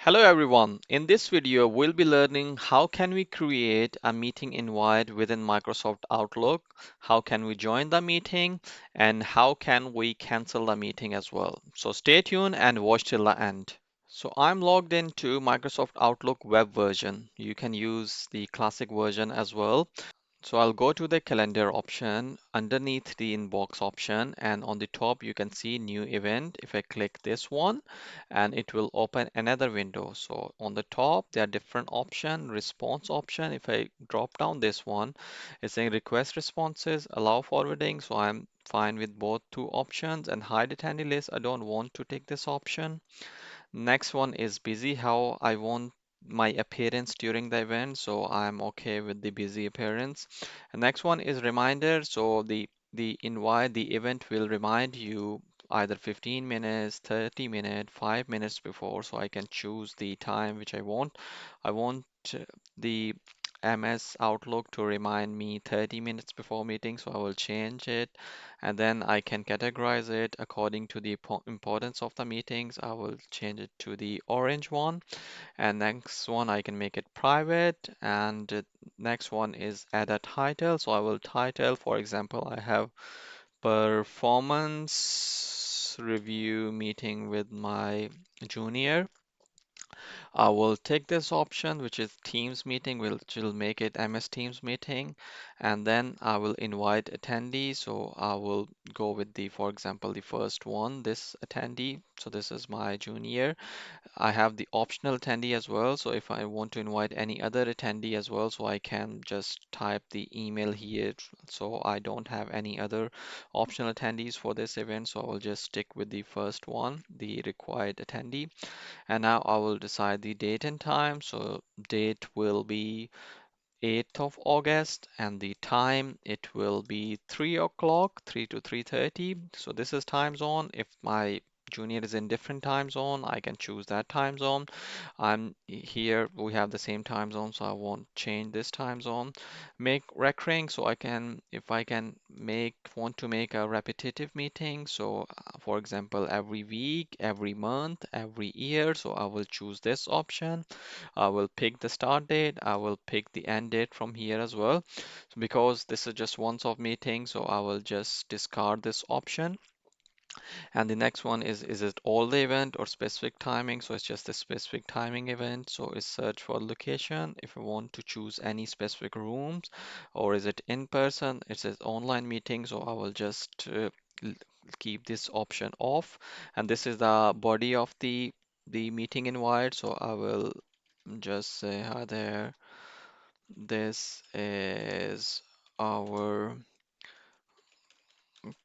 Hello everyone. In this video, we'll be learning how can we create a meeting invite within Microsoft Outlook, how can we join the meeting, and how can we cancel the meeting as well. So stay tuned and watch till the end. So I'm logged into Microsoft Outlook web version. You can use the classic version as well. So I'll go to the calendar option underneath the inbox option, and on the top you can see new event. If I click this one, and it will open another window. So on the top there are different option, response option. If I drop down this one, it's saying request responses, allow forwarding. So I'm fine with both two options, and hide attendee list. I don't want to take this option. Next one is busy, how I want my appearance during the event, so I'm okay with the busy appearance. And next one is reminder, so the invite, the event will remind you either 15 minutes, 30 minutes, 5 minutes before, so I can choose the time which I want. I want the MS Outlook to remind me 30 minutes before meeting, so I will change it, and then I can categorize it according to the importance of the meetings. I will change it to the orange one, and next one I can make it private, and next one is add a title. So I will title, for example, I have performance review meeting with my junior. I will take this option, which is Teams meeting, which will make it MS Teams meeting, and then I will invite attendees. So I will go with the, for example, the first one, this attendee. So this is my junior. I have the optional attendee as well. So if I want to invite any other attendee as well, so I can just type the email here. So I don't have any other optional attendees for this event. So I will just stick with the first one, the required attendee. And now I will decide the date and time. So date will be 8th of August, and the time it will be 3 o'clock, 3 to 3:30. So this is time zone. If my junior is in different time zone, I can choose that time zone. I'm here, we have the same time zone, so I won't change this time zone. Make recurring, so I can, if I can want to make a repetitive meeting, so for example, every week, every month, every year, so I will choose this option. I will pick the start date. I will pick the end date from here as well. So because this is just once off meeting, so I will just discard this option. And the next one is it all the event or specific timing? So it's just a specific timing event. So it's search for location. If I want to choose any specific rooms, or is it in person? It says online meeting. So I will just l- keep this option off. And this is the body of the meeting invite. So I will just say hi there. This is our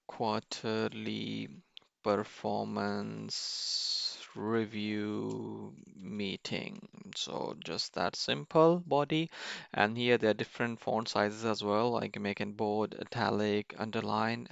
quarterly performance review meeting. So just that simple body. And here there are different font sizes as well. I can make it bold, italic, underline.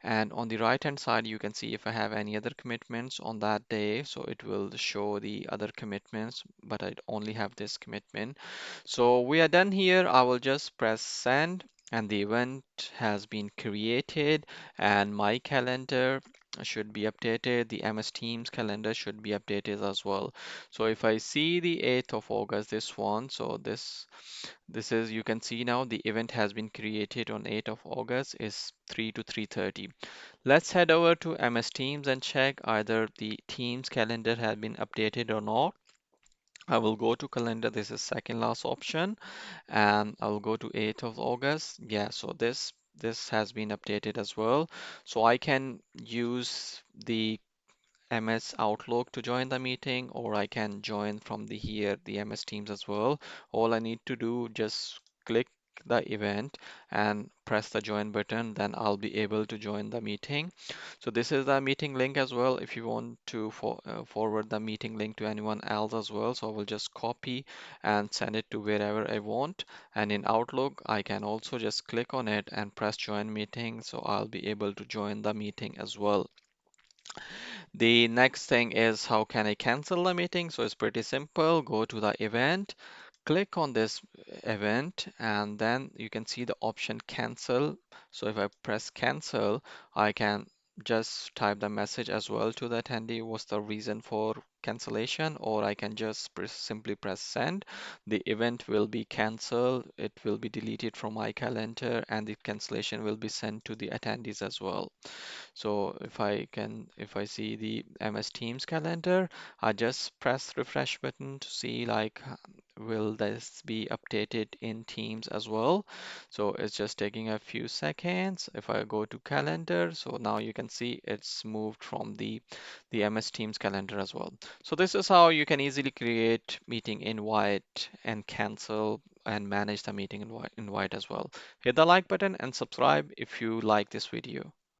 And on the right hand side, you can see if I have any other commitments on that day. So it will show the other commitments, but I only have this commitment. So we are done here. I will just press send, and the event has been created, and my calendar should be updated. The MS Teams calendar should be updated as well. So if I see the 8th of August, this one, so this is, you can see now the event has been created on 8th of August is 3 to 3:30. Let's head over to MS Teams and check either the Teams calendar has been updated or not. I will go to calendar. This is second last option, and I will go to 8th of August. Yeah, so this has been updated as well. So I can use the MS Outlook to join the meeting, or I can join from the here, the MS Teams as well. All I need to do, just click the event and press the join button, then I'll be able to join the meeting. So this is the meeting link as well if you want to forward the meeting link to anyone else as well. So I will just copy and send it to wherever I want. And in Outlook, I can also just click on it and press join meeting. So I'll be able to join the meeting as well. The next thing is how can I cancel the meeting? So it's pretty simple. Go to the event, click on this event, and then you can see the option cancel. So if I press cancel, I can just type the message as well to the attendee. What's the reason for cancellation, or I can just simply press send. The event will be canceled, it will be deleted from my calendar, and the cancellation will be sent to the attendees as well. So if I see the MS Teams calendar, I just press refresh button to see like will this be updated in Teams as well. So it's just taking a few seconds. If I go to calendar, so now you can see it's moved from the MS Teams calendar as well. So this is how you can easily create meeting invite and cancel and manage the meeting invite as well. Hit the like button and subscribe if you like this video.